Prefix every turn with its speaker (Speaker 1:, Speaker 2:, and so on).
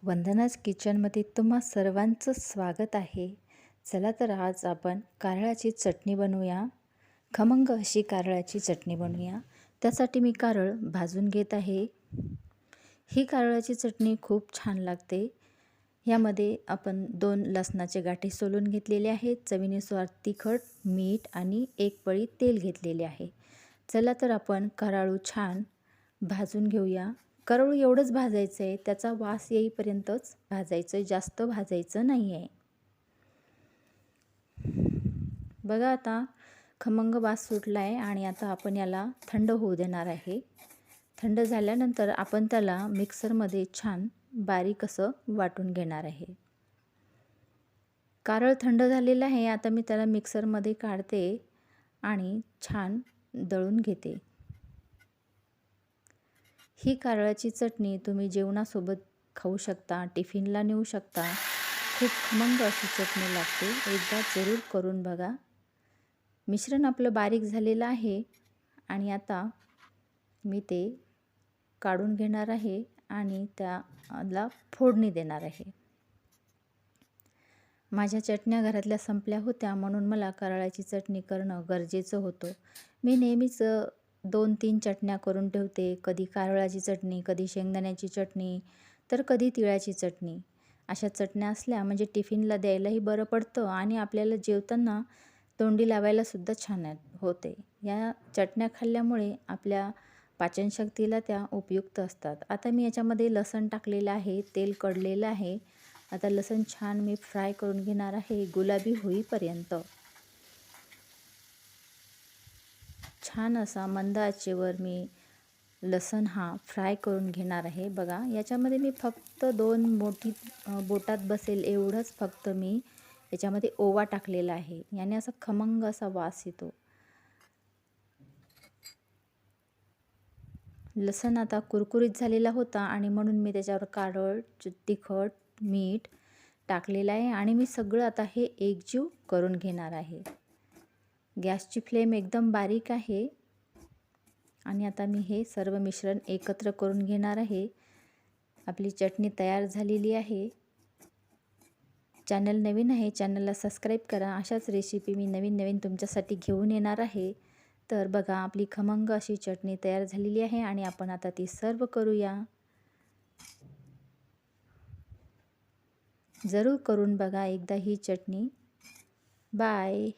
Speaker 1: वंदनाज किचनमध्ये तुम्हा सर्वांचं स्वागत आहे. चला तर आज आपण कारळाची चटणी बनवूया. खमंग अशी कारळाची चटणी बनवूया. त्यासाठी मी कारळ भाजून घेत आहे. ही कारळाची चटणी खूप छान लागते. यामध्ये आपण 2 लसणाचे गाठी सोलून घेतलेले आहेत. चवीनुसार तिखट, मीठ आणि 1 पळी तेल घेतलेले आहे. चला तर आपण कारळू छान भाजून घेऊया. कारळू एवढंच भाजायचं आहे, त्याचा वास येईपर्यंतच भाजायचं आहे, जास्त भाजायचं नाही आहे. बघा आता खमंग वास सुटला आहे आणि आता आपण याला थंड होऊ देणार आहे. थंड झाल्यानंतर आपण त्याला मिक्सरमध्ये छान बारीक असं वाटून घेणार आहे. कारळ थंड झालेलं आहे. आता मी त्याला मिक्सरमध्ये काढते आणि छान दळून घेते. ही कारळाची चटणी तुम्ही जेवणासोबत खाऊ शकता, टिफिनला नेऊ शकता. खूप खमंग अशी चटणी लागते. एकदा जरूर करून बघा. मिश्रण आपलं बारीक झालेलं आहे आणि आता मी ते काढून घेणार आहे आणि त्याला फोडणी देणार आहे. माझ्या चटण्या घरातल्या संपल्या होत्या म्हणून मला कारळाची चटणी करणं गरजेचं होतं. मी नेहमीच 2-3 चटण्या करून ठेवते. कधी कारळाची चटणी, कधी शेंगदाण्याची चटणी, तर कधी तिळाची चटणी. अशा चटण्या असल्या म्हणजे टिफिनला द्यायलाही बरं पडतं आणि आपल्याला जेवताना तोंडी लावायलासुद्धा छान होते. या चटण्या खाल्ल्यामुळे आपल्या पाचनशक्तीला त्या उपयुक्त असतात. आता मी याच्यामध्ये लसूण टाकलेलं आहे, तेल कढलेलं आहे. आता लसूण छान मी फ्राय करून घेणार आहे गुलाबी होईपर्यंत. छान असा मंद आचेवर मी लसूण हा फ्राय करून घेणार आहे. बघा याच्यामध्ये मी फक्त 2 मोठी बोटात बसेल एवढंच फक्त मी याच्यामध्ये ओवा टाकलेला आहे. याने असा खमंग असा वास येतो. लसूण आता कुरकुरीत झालेला होता आणि म्हणून मी त्याच्यावर कारळ, तिखट, मीठ टाकलेलं आहे आणि मी सगळं आता हे एकजीव करून घेणार आहे. गॅसची फ्लेम एकदम बारीक आहे आणि आता मी हे सर्व मिश्रण एकत्र करून घेणार आहे. आपली चटणी तयार झालेली आहे. चॅनल नवीन आहे, चॅनलला सबस्क्राईब करा. अशाच रेसिपी मी नवीन तुमच्यासाठी घेऊन येणार आहे. तर बघा आपली खमंग अशी चटणी तयार झालेली आहे आणि आपण आता ती सर्व करूया. जरूर करून बघा एकदा ही चटणी. बाय.